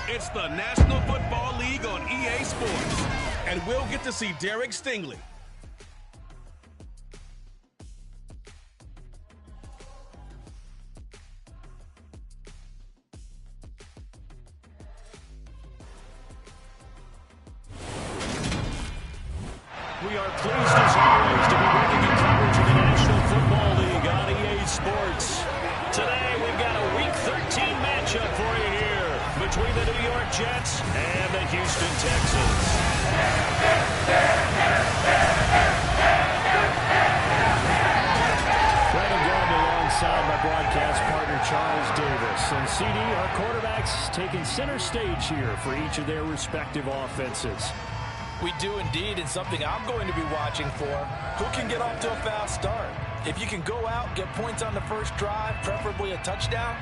It's the National Football League on EA Sports. And we'll get to see Derek Stingley. We are pleased as always to be bringing you coverage of the National Football League on EA Sports. Today we've got a Week 13 matchup for you here between the New York Jets and the Houston Texans. Brandon Graham alongside my broadcast partner Charles Davis. And CD, our quarterbacks taking center stage here for each of their respective offenses. We do indeed, and something I'm going to be watching for, who can get off to a fast start. If you can go out, get points on the first drive, preferably a touchdown,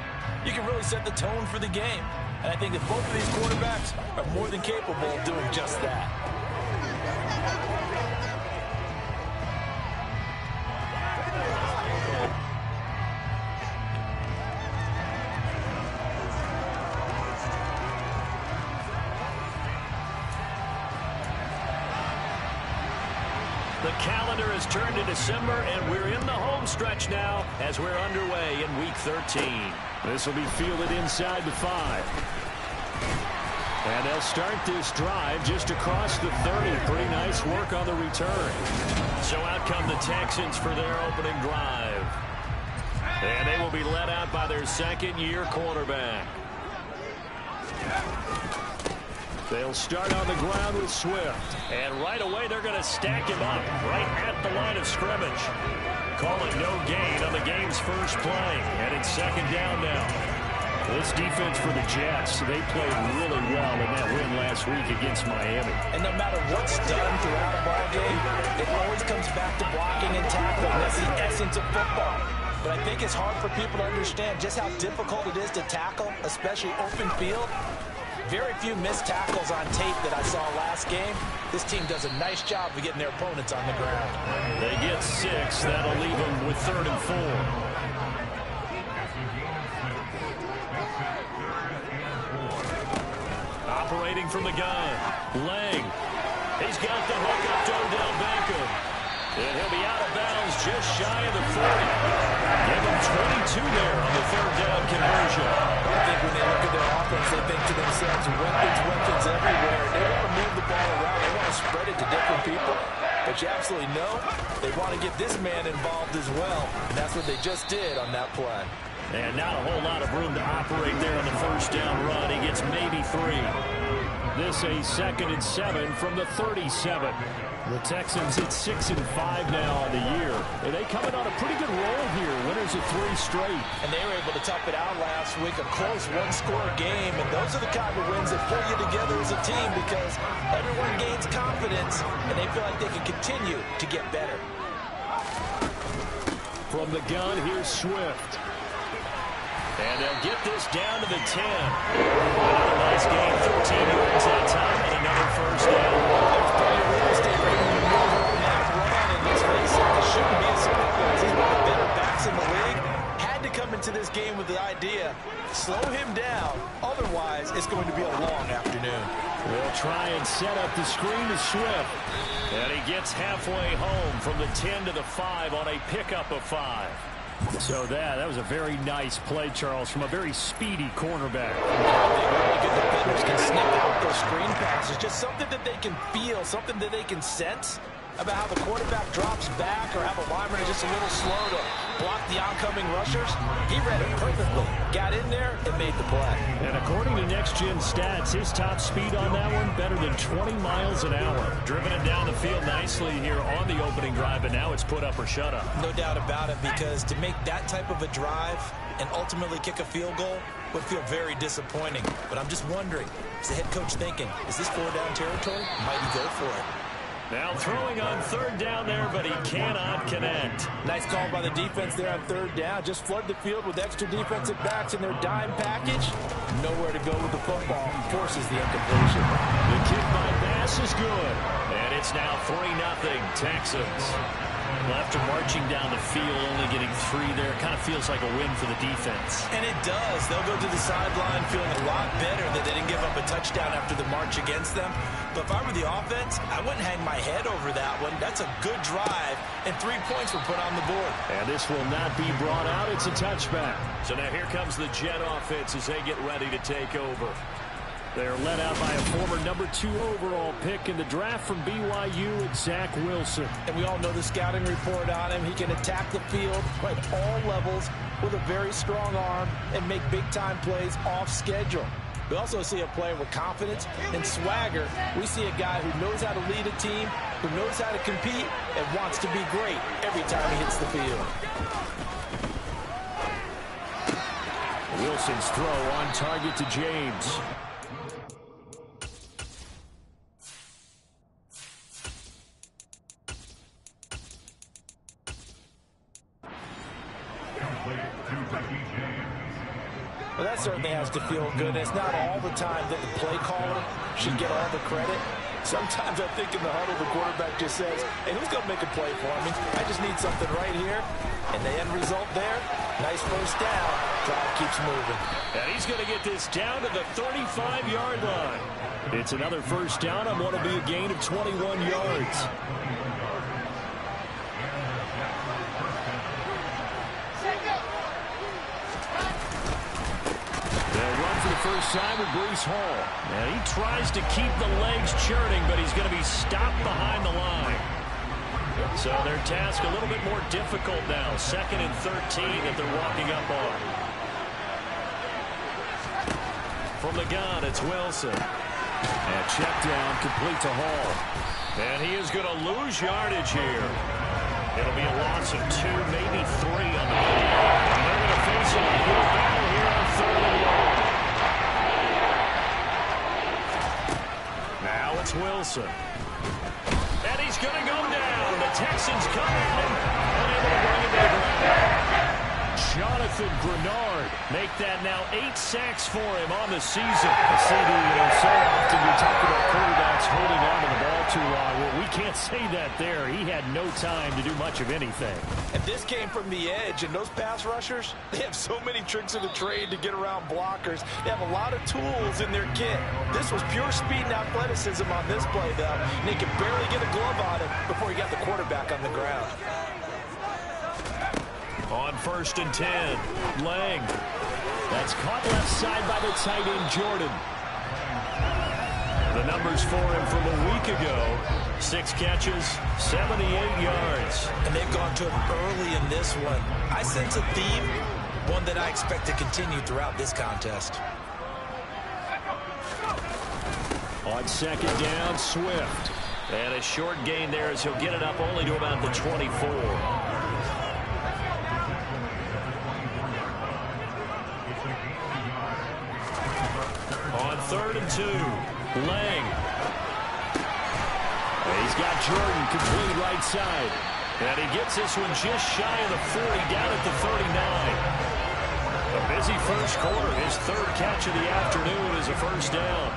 you can really set the tone for the game. And I think that both of these quarterbacks are more than capable of doing just that. The calendar has turned to December, and we're in the home stretch now as we're underway in Week 13. This will be fielded inside the 5. And they'll start this drive just across the 30. Pretty nice work on the return. So out come the Texans for their opening drive. And they will be led out by their second-year quarterback. They'll start on the ground with Swift. And right away, they're going to stack him up right at the line of scrimmage. Call it no gain on the game's first play. And it's second down now. This defense for the Jets, they played really well in that win last week against Miami. And no matter what's done throughout a ball game, it always comes back to blocking and tackling. That's the essence of football. But I think it's hard for people to understand just how difficult it is to tackle, especially open field. Very few missed tackles on tape that I saw last game. This team does a nice job of getting their opponents on the ground. They get 6. That'll leave them with 3rd and 4. Operating from the gun. Lang. He's got the hook up to Odell Beckham. And he'll be out of bounds just shy of the 40. Give him 22 there on the 3rd down conversion. I think when they look at their offense, they think to themselves, weapons everywhere. They want to move the ball around. They want to spread it to different people. But you absolutely know they want to get this man involved as well. And that's what they just did on that play. And not a whole lot of room to operate there on the first down run. He gets maybe 3. This a 2nd and 7 from the 37. The Texans at 6-5 now on the year. And they coming on a pretty good roll here. Winners of 3 straight. And they were able to tough it out last week. A close one-score game. And those are the kind of wins that pull you together as a team because everyone gains confidence and they feel like they can continue to get better. From the gun, here's Swift. And they'll get this down to the 10. Another nice game, 13 yards that time, and another first down. There's plenty of real estate for him to move on that run, and let's face it, this shouldn't be a surprise. He's one of the better backs in the league. Had to come into this game with the idea, slow him down, otherwise it's going to be a long afternoon. They'll try and set up the screen to Swift. And he gets halfway home from the 10 to the 5 on a pickup of 5. So that was a very nice play, Charles, from a very speedy cornerback. Really good defenders can sniff out those screen passes. Just something that they can feel, something that they can sense about how the quarterback drops back or how the lineman is just a little slow to block the oncoming rushers. He read it perfectly. Got in there and made the play. And according to Next Gen Stats, his top speed on that one, better than 20 miles an hour. Driven it down the field nicely here on the opening drive, and now it's put up or shut up. No doubt about it, because to make that type of a drive and ultimately kick a field goal would feel very disappointing. But I'm just wondering, is the head coach thinking, is this 4-down territory? Might he go for it? Now throwing on 3rd down there, but he cannot connect. Nice call by the defense there on 3rd down. Just flood the field with extra defensive backs in their dime package. Nowhere to go with the football. Forces the incompletion. The kick by Bass is good. And it's now 3-0 Texans. Well, after marching down the field, only getting 3 there, it kind of feels like a win for the defense. And it does. They'll go to the sideline feeling a lot better that they didn't give up a touchdown after the march against them. But if I were the offense, I wouldn't hang my head over that one. That's a good drive, and 3 points were put on the board. And this will not be brought out. It's a touchback. So now here comes the Jet offense as they get ready to take over. They're led out by a former number 2 overall pick in the draft from BYU, and Zach Wilson. And we all know the scouting report on him. He can attack the field at all levels with a very strong arm and make big-time plays off schedule. We also see a player with confidence and swagger. We see a guy who knows how to lead a team, who knows how to compete, and wants to be great every time he hits the field. Wilson's throw on target to James. Well, that certainly has to feel good. It's not all the time that the play caller should get all the credit. Sometimes I think in the huddle, the quarterback just says, hey, who's going to make a play for me? I just need something right here. And the end result there, nice first down. Drive keeps moving. And he's going to get this down to the 35-yard line. It's another first down on what will be a gain of 21 yards. First time with Breece Hall. And he tries to keep the legs churning, but he's going to be stopped behind the line. So their task a little bit more difficult now. 2nd and 13 that they're walking up on. From the gun, it's Wilson. And check down complete to Hall. And he is going to lose yardage here. It'll be a loss of 2, maybe 3 on the play. And they're going to face an uphill battle here on 3rd and long. Now it's Wilson. And he's going to go down. The Texans come out and able to bring it down. Jonathan Grenard make that now 8 sacks for him on the season. CD, so often we talk about quarterbacks holding on to the ball too long. Well, we can't say that there. He had no time to do much of anything. And this came from the edge, and those pass rushers, they have so many tricks of the trade to get around blockers. They have a lot of tools in their kit. This was pure speed and athleticism on this play, though. And he could barely get a glove on him before he got the quarterback on the ground. On 1st and 10, Lang. That's caught left side by the tight end, Jordan. The numbers for him from a week ago. 6 catches, 78 yards. And they've gone to him early in this one. I sense a theme, one that I expect to continue throughout this contest. On 2nd down, Swift. And a short gain there as he'll get it up only to about the 24. On 3rd and 2, Lang. And he's got Jordan complete right side. And he gets this one just shy of the 40, down at the 39. A busy first quarter. His 3rd catch of the afternoon is a first down.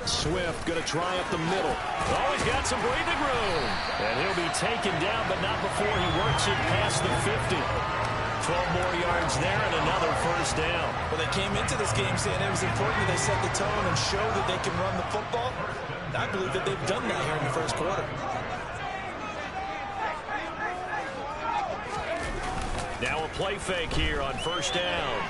Swift going to try up the middle. Oh, he's got some breathing room. And he'll be taken down, but not before he works it past the 50. 12 more yards there and another first down. Well, they came into this game saying it was important that they set the tone and show that they can run the football. I believe that they've done that here in the first quarter. Now a play fake here on first down.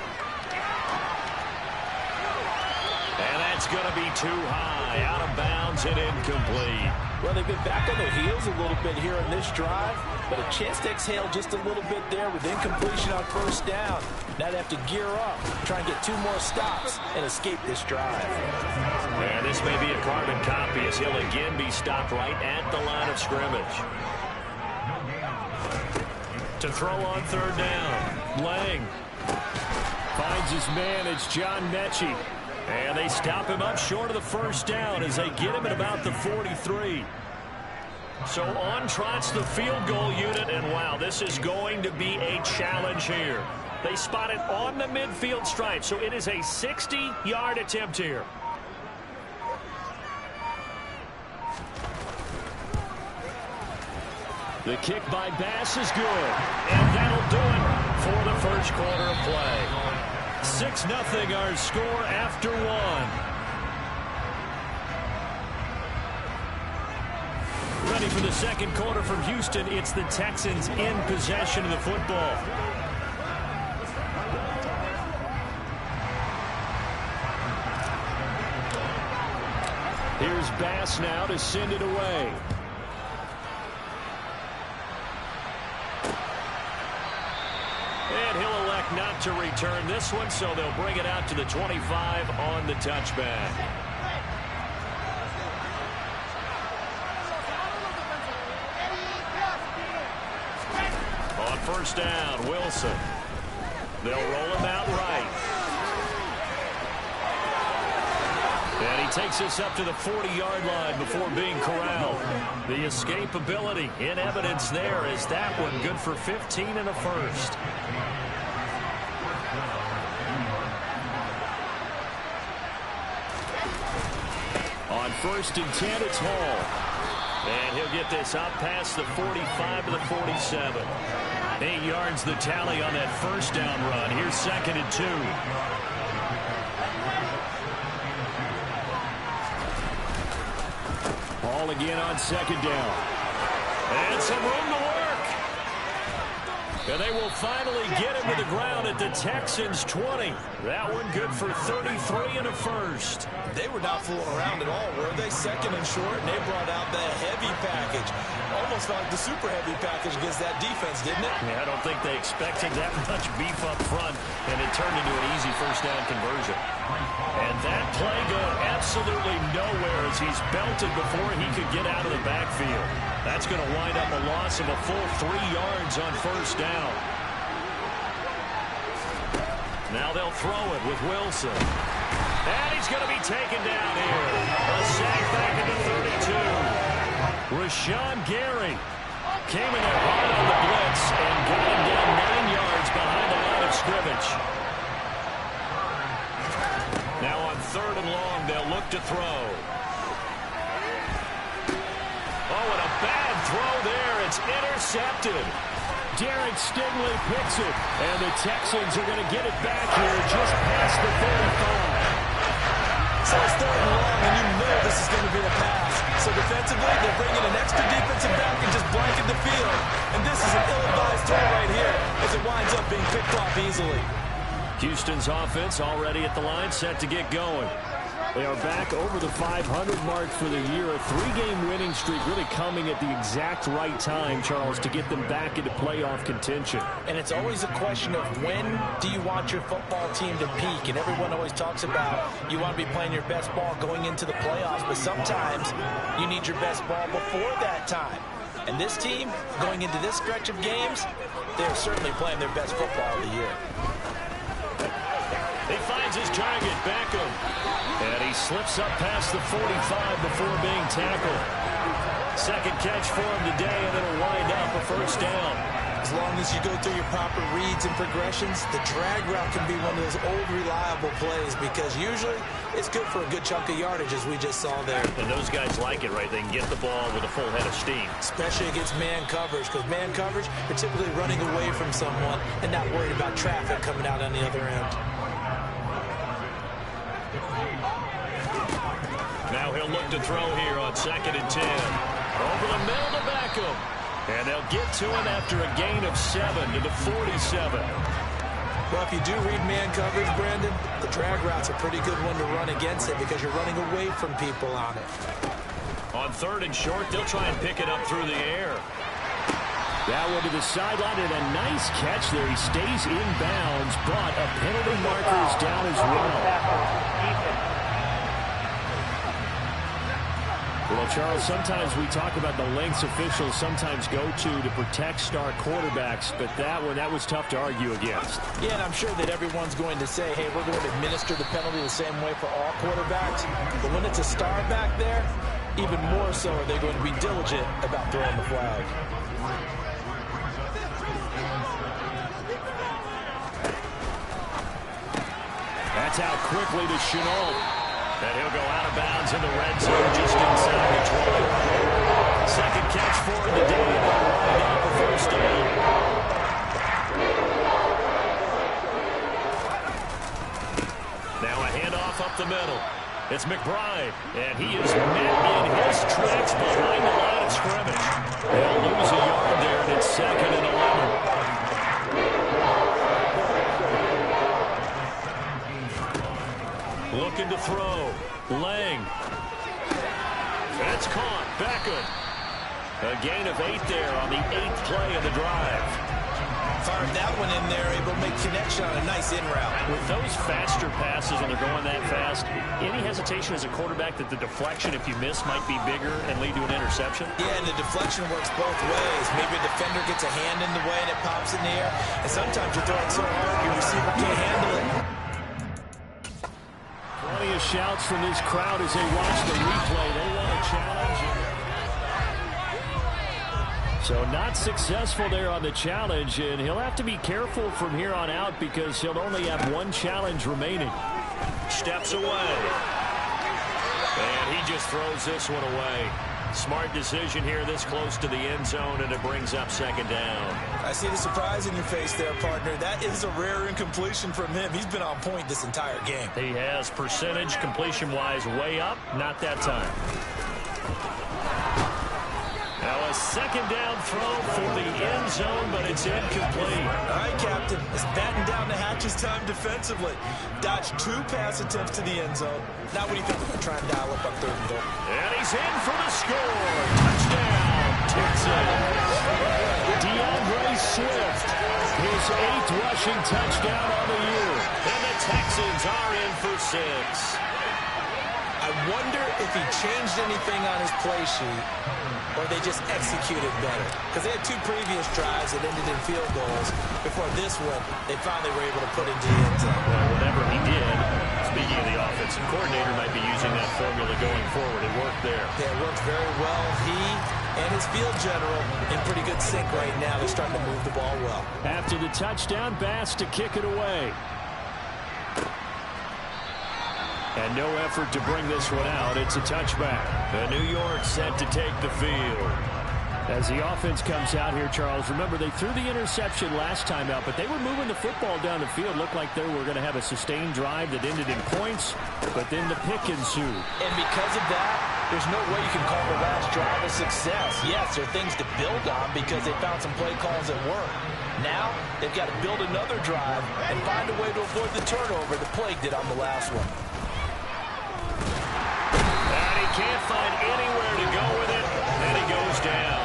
And that's going to be too high, out of bounds and incomplete. Well, they've been back on their heels a little bit here in this drive, but a chance to exhale just a little bit there with incompletion on first down. Now they have to gear up, try and get 2 more stops and escape this drive. And this may be a carbon copy as he'll again be stopped right at the line of scrimmage. To throw on 3rd down, Lang finds his man. It's John Mechie. And they stop him up short of the first down as they get him at about the 43. So on trots the field goal unit, and wow, this is going to be a challenge here. They spot it on the midfield stripe, so it is a 60-yard attempt here. The kick by Bass is good, and that'll do it for the first quarter of play. 6-0 our score after one. Ready for the second quarter from Houston. It's the Texans in possession of the football. Here's Bass now to send it away. And he'll elect not to return this one, so they'll bring it out to the 25 on the touchback. On first down, Wilson. They'll roll him out right. And he takes us up to the 40-yard line before being corralled. The escapability in evidence there is that one good for 15 and a first. On first and 10, it's Hall. And he'll get this up past the 45 to the 47. 8 yards the tally on that first down run. Here's second and 2. Ball again on second down. And some room to work. And they will finally get him to the ground at the Texans' 20. That one good for 33 and a first. They were not fooling around at all, were they? Second and short, and they brought out the heavy package. Almost like the super heavy package against that defense, didn't it? Yeah, I don't think they expected that much beef up front, and it turned into an easy first down conversion. And that play going absolutely nowhere as he's belted before he could get out of the backfield. That's going to wind up a loss of a full 3 yards on first down. Now they'll throw it with Wilson. And he's going to be taken down here. A sack back at the 32. Rashawn Gary came in there hard on the blitz and got him down 9 yards behind the line of scrimmage. Now on third and long, they'll look to throw. Oh, and a bad throw there. It's intercepted. Derek Stingley picks it, and the Texans are going to get it back here just past the 35. So it's third and long, and you know this is going to be a pass. So defensively, they're bringing an extra defensive back and just blanket the field. And this is an ill-advised throw right here as it winds up being picked off easily. Houston's offense already at the line, set to get going. They are back over the 500 mark for the year. A 3-game winning streak really coming at the exact right time, Charles, to get them back into playoff contention. And it's always a question of when do you want your football team to peak? And everyone always talks about you want to be playing your best ball going into the playoffs, but sometimes you need your best ball before that time. And this team, going into this stretch of games, they're certainly playing their best football of the year. He finds his target, Beckham. And he slips up past the 45 before being tackled. Second catch for him today, and it'll wind up a first down. As long as you go through your proper reads and progressions, the drag route can be one of those old reliable plays because usually it's good for a good chunk of yardage, as we just saw there. And those guys like it, right? They can get the ball with a full head of steam. Especially against man coverage, because man coverage, you're typically running away from someone and not worried about traffic coming out on the other end. Now he'll look to throw here on second and 10. Over the middle to Beckham. And they'll get to him after a gain of 7 to the 47. Well, if you do read man coverage, Brandon, the drag route's a pretty good one to run against it because you're running away from people on it. On third and short, they'll try and pick it up through the air. That one to the sideline, and a nice catch there. He stays in bounds, but a penalty marker is down as well. Well, Charles, sometimes we talk about the lengths officials sometimes go to protect star quarterbacks, but that was tough to argue against. Yeah, and I'm sure that everyone's going to say, hey, we're going to administer the penalty the same way for all quarterbacks. But when it's a star back there, even more so are they going to be diligent about throwing the flag. That's out quickly to Chenault. And he'll go out of bounds in the red zone just inside the 20. Second catch for him today. It's McBride, and he is met in his tracks behind the line of scrimmage. They'll lose a yard there, and it's 2nd and 11. Looking to throw. Lang. That's caught. Beckham. A gain of 8 there on the 8th play of the drive. Fired that one in there, able to make connection on a nice in route. With those faster passes when they're going that fast, any hesitation as a quarterback that the deflection, if you miss, might be bigger and lead to an interception? Yeah, and the deflection works both ways. Maybe a defender gets a hand in the way and it pops in the air. And sometimes you throw it so hard your receiver can't handle it. Plenty of shouts from this crowd as they watch the replay. They want a challenge. So not successful there on the challenge, and he'll have to be careful from here on out because he'll only have 1 challenge remaining. Steps away. And he just throws this one away. Smart decision here this close to the end zone, and it brings up 2nd down. I see the surprise in your face there, partner. That is a rare incompletion from him. He's been on point this entire game. He has percentage completion-wise way up, not that time. Now a 2nd down throw for the end zone, but it's incomplete. All right, Captain. It's batten down the hatches time defensively. Dodged 2 pass attempts to the end zone. Now what do you think we're going to try and dial up on 3rd and goal? And he's in for the score. Touchdown, Texans. DeAndre Swift, his 8th rushing touchdown on the year. And the Texans are in for 6. I wonder if he changed anything on his play sheet or they just executed better. Because they had 2 previous drives that ended in field goals. Before this one, they finally were able to put into the end zone. Well, whatever he did, speaking of the offensive coordinator, might be using that formula going forward. It worked there. Yeah, it worked very well. He and his field general in pretty good sync right now. They're starting to move the ball well. After the touchdown, Bass to kick it away. And no effort to bring this one out. It's a touchback. And New York set to take the field. As the offense comes out here, Charles, remember they threw the interception last time out, but they were moving the football down the field. Looked like they were going to have a sustained drive that ended in points, but then the pick ensued. And because of that, there's no way you can call the last drive a success. Yes, there are things to build on because they found some play calls that work. Now, they've got to build another drive and find a way to avoid the turnover the plague did on the last one. And he can't find anywhere to go with it, and he goes down.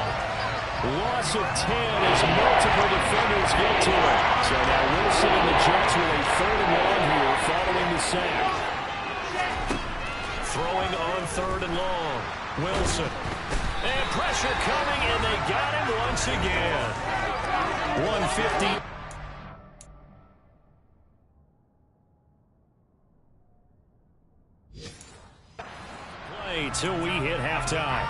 Loss of 10 as multiple defenders get to it. So now Wilson and the Jets with a 3rd and long here following the sack. Throwing on 3rd and long. Wilson. And pressure coming, and they got him once again. 150. Till we hit halftime.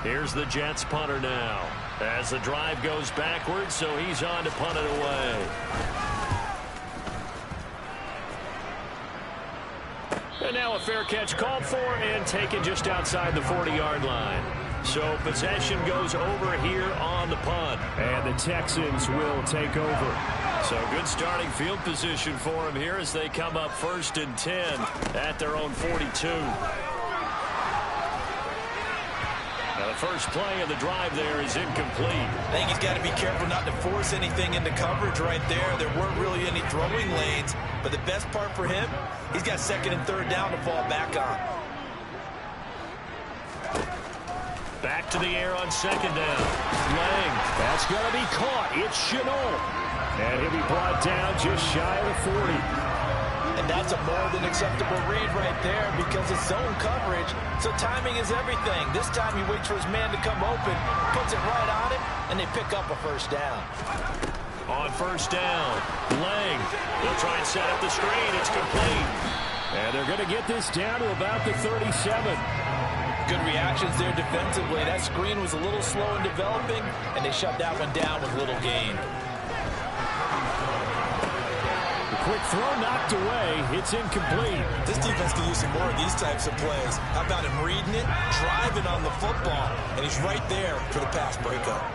Here's the Jets punter now as the drive goes backwards, so he's on to punt it away. And now a fair catch called for and taken just outside the 40-yard line. So possession goes over here on the punt, and the Texans will take over. So good starting field position for them here as they come up 1st and 10 at their own 42. Now the first play of the drive there is incomplete. I think he's got to be careful not to force anything into coverage right there. There weren't really any throwing lanes, but the best part for him, he's got 2nd and 3rd down to fall back on. Back to the air on 2nd down. Lang, that's going to be caught. It's Chenault. And he'll be brought down just shy of the 40. And that's a more than acceptable read right there because it's zone coverage, so timing is everything. This time he waits for his man to come open, puts it right on him, and they pick up a 1st down. On 1st down, Lang will try and set up the screen. It's complete. And they're going to get this down to about the 37. Good reactions there defensively. That screen was a little slow in developing, and they shut that one down with little gain. Quick throw knocked away. It's incomplete. This defense can use some more of these types of plays. How about him reading it, driving on the football, and he's right there for the pass breakup.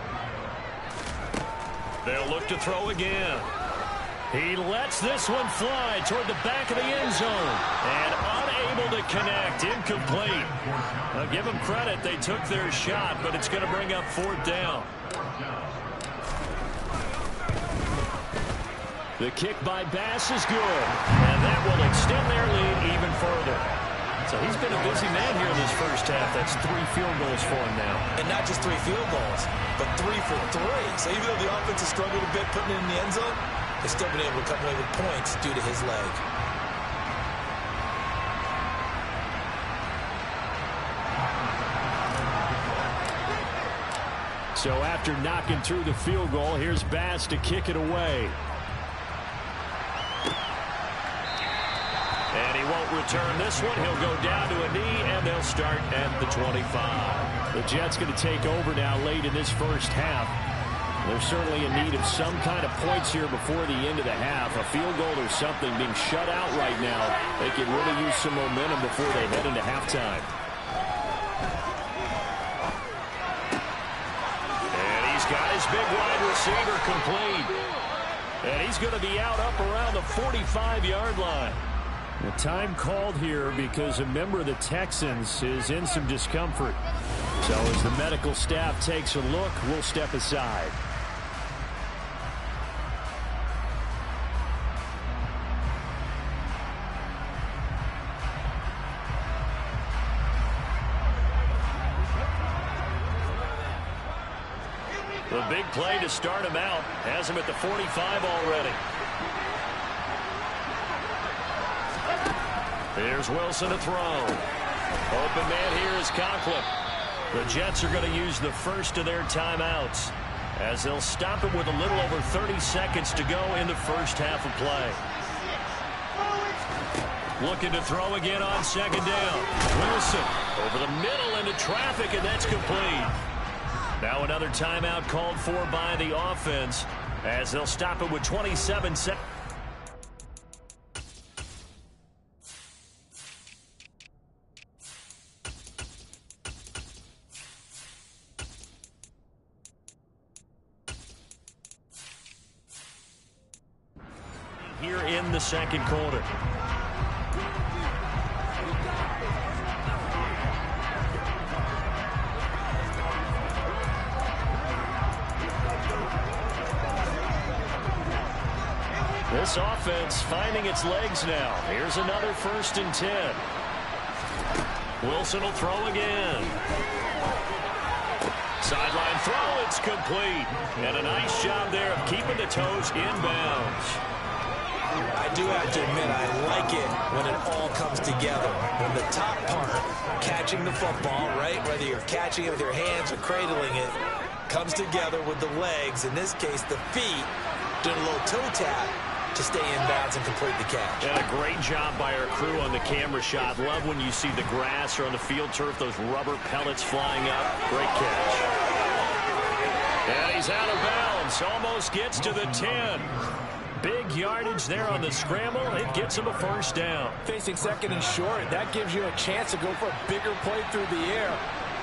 They'll look to throw again. He lets this one fly toward the back of the end zone. And unable to connect. Incomplete. I'll give them credit. They took their shot, but it's going to bring up 4th down. The kick by Bass is good. And that will extend their lead even further. So he's been a busy man here in this first half. That's 3 field goals for him now. And not just 3 field goals, but 3 for 3. So even though the offense has struggled a bit putting it in the end zone, they've still been able to come away with points due to his leg. So after knocking through the field goal, here's Bass to kick it away. And he won't return this one. He'll go down to a knee, and they'll start at the 25. The Jets going to take over now late in this first half. They're certainly in need of some kind of points here before the end of the half. A field goal or something being shut out right now. They could really use some momentum before they head into halftime. And he's got his big wide receiver complete. And he's going to be out up around the 45-yard line. The time called here because a member of the Texans is in some discomfort. So as the medical staff takes a look, we'll step aside. The big play to start him out has him at the 45 already. Here's Wilson to throw. Open man here is Conklin. The Jets are going to use the first of their timeouts as they'll stop it with a little over 30 seconds to go in the first half of play. Looking to throw again on 2nd down. Wilson over the middle into traffic, and that's complete. Now another timeout called for by the offense as they'll stop it with 27 seconds. Here in the second quarter. This offense finding its legs now. Here's another 1st and 10. Wilson will throw again. Sideline throw, it's complete. And a nice job there of keeping the toes inbounds. I do have to admit, I like it when it all comes together. When the top part, catching the football, right, whether you're catching it with your hands or cradling it, comes together with the legs, in this case the feet, doing a little toe tap to stay in bounds and complete the catch. And a great job by our crew on the camera shot. Love when you see the grass or on the field turf, those rubber pellets flying up. Great catch. And he's out of bounds. Almost gets to the 10. Big yardage there on the scramble. It gets him a 1st down. Facing 2nd and short, that gives you a chance to go for a bigger play through the air.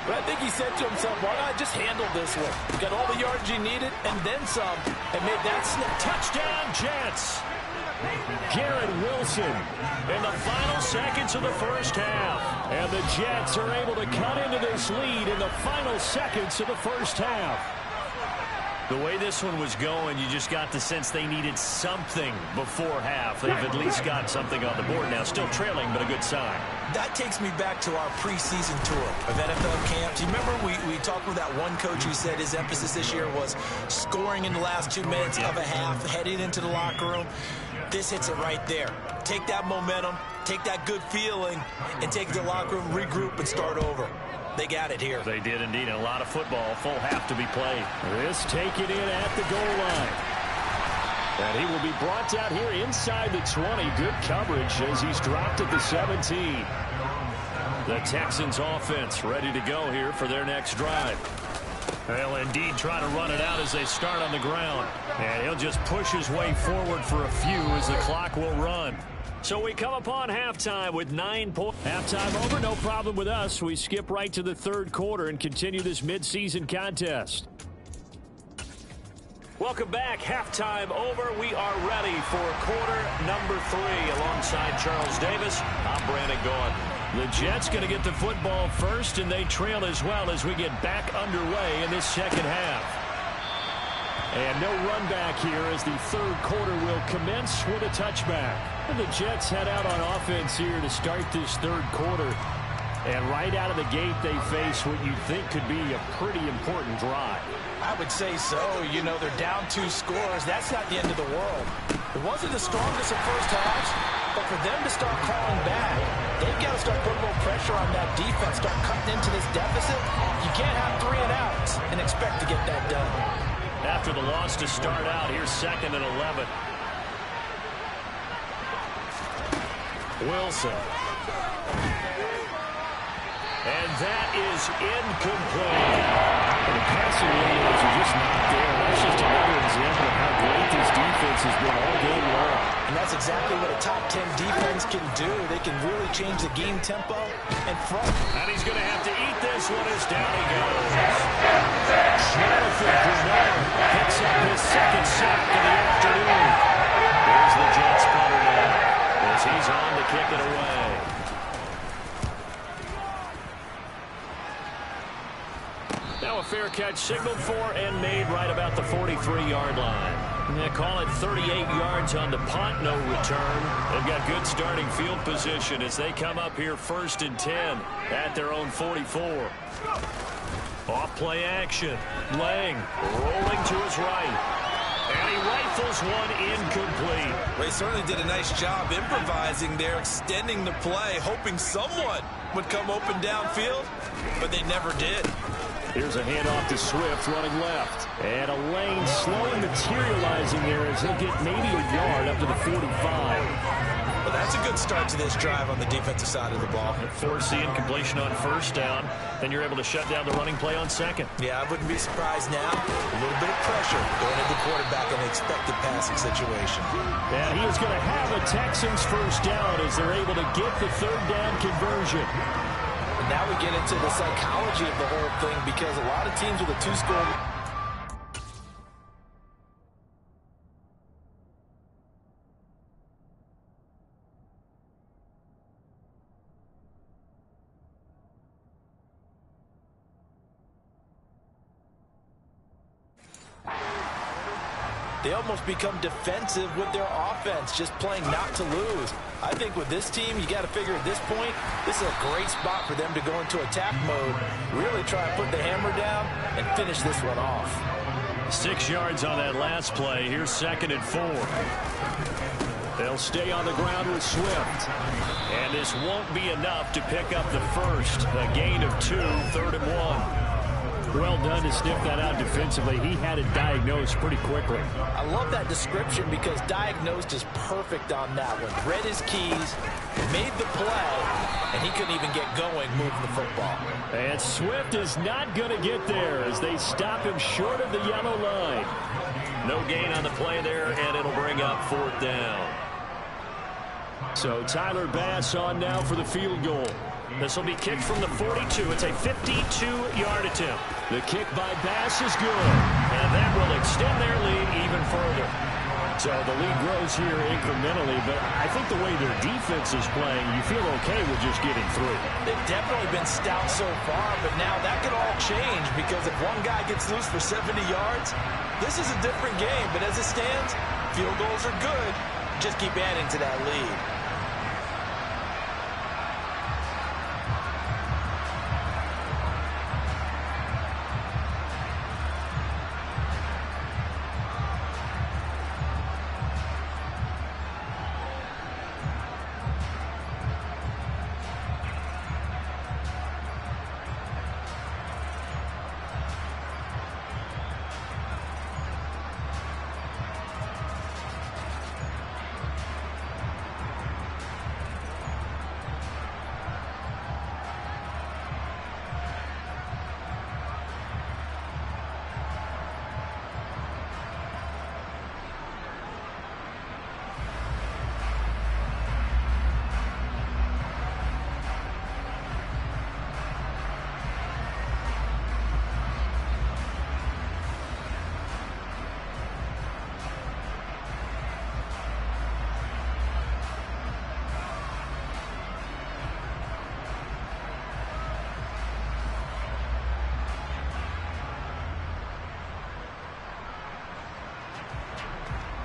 But I think he said to himself, why not just handle this one? You got all the yardage you needed and then some, and made that snap. Touchdown, Jets! Garrett Wilson in the final seconds of the first half. And the Jets are able to cut into this lead in the final seconds of the first half. The way this one was going, you just got the sense they needed something before half. They've at least got something on the board now. Still trailing, but a good sign. That takes me back to our preseason tour of NFL camps. You remember we talked with that one coach who said his emphasis this year was scoring in the last 2 minutes of a half, heading into the locker room. This hits it right there. Take that momentum, take that good feeling, and take it to the locker room, regroup, and start over. They got it here. They did indeed. A lot of football. Full half to be played. This taken in at the goal line. And he will be brought out here inside the 20. Good coverage as he's dropped at the 17. The Texans offense ready to go here for their next drive. They'll indeed try to run it out as they start on the ground. And he'll just push his way forward for a few as the clock will run. So we come upon halftime with 9 points. Halftime over, no problem with us. We skip right to the third quarter and continue this midseason contest. Welcome back. Halftime over. We are ready for quarter number 3. Alongside Charles Davis, I'm Brandon Gaudin. The Jets going to get the football first, and they trail as well as we get back underway in this second half. And no run back here as the third quarter will commence with a touchback. And the Jets head out on offense here to start this third quarter. And right out of the gate, they face what you think could be a pretty important drive. I would say so. You know, they're down 2 scores. That's not the end of the world. It wasn't the strongest of first halves, but for them to start calling back, they've got to start putting a little pressure on that defense, start cutting into this deficit. You can't have 3 and outs and expect to get that done. After the loss to start out, here's 2nd and 11. Wilson. And that is incomplete. The passing windows are just not there. That's just another example of how great this defense has been all game long. And that's exactly what a top 10 defense can do. They can really change the game tempo and front. And he's going to have to eat this one as down he goes. Jonathan Bernard picks up his 2nd sack of the afternoon. Here's the Jets punter now as he's on to kick it away. Now a fair catch signaled for and made right about the 43-yard line. They call it 38 yards on the punt, no return. They've got good starting field position as they come up here 1st and 10 at their own 44. Off play action. Lang rolling to his right. And he rifles one incomplete. Well, he certainly did a nice job improvising there, extending the play, hoping someone would come open downfield, but they never did. Here's a handoff to Swift running left. And a lane slowly materializing there as he'll get maybe a yard up to the 45. Well, that's a good start to this drive on the defensive side of the ball. Force the incompletion on 1st down. Then you're able to shut down the running play on 2nd. Yeah, I wouldn't be surprised now. A little bit of pressure going into the quarterback in an expected passing situation. And he is going to have a Texans 1st down as they're able to get the 3rd down conversion. Now we get into the psychology of the whole thing because a lot of teams with a 2-score. They almost become defensive with their offense, just playing not to lose. I think with this team, you got to figure at this point, this is a great spot for them to go into attack mode, really try and put the hammer down and finish this one off. 6 yards on that last play. Here's 2nd and 4. They'll stay on the ground with Swift. And this won't be enough to pick up the first. A gain of 2, 3rd and 1. Well done to sniff that out defensively. He had it diagnosed pretty quickly. I love that description because diagnosed is perfect on that one. Read his keys, made the play, and he couldn't even get going moving the football. And Swift is not going to get there as they stop him short of the yellow line. No gain on the play there, and it'll bring up 4th down. So Tyler Bass on now for the field goal. This will be kicked from the 42. It's a 52-yard attempt. The kick by Bass is good. And that will extend their lead even further. So the lead grows here incrementally, but I think the way their defense is playing, you feel okay with just getting through. They've definitely been stout so far, but now that could all change because if one guy gets loose for 70 yards, this is a different game. But as it stands, field goals are good. Just keep adding to that lead.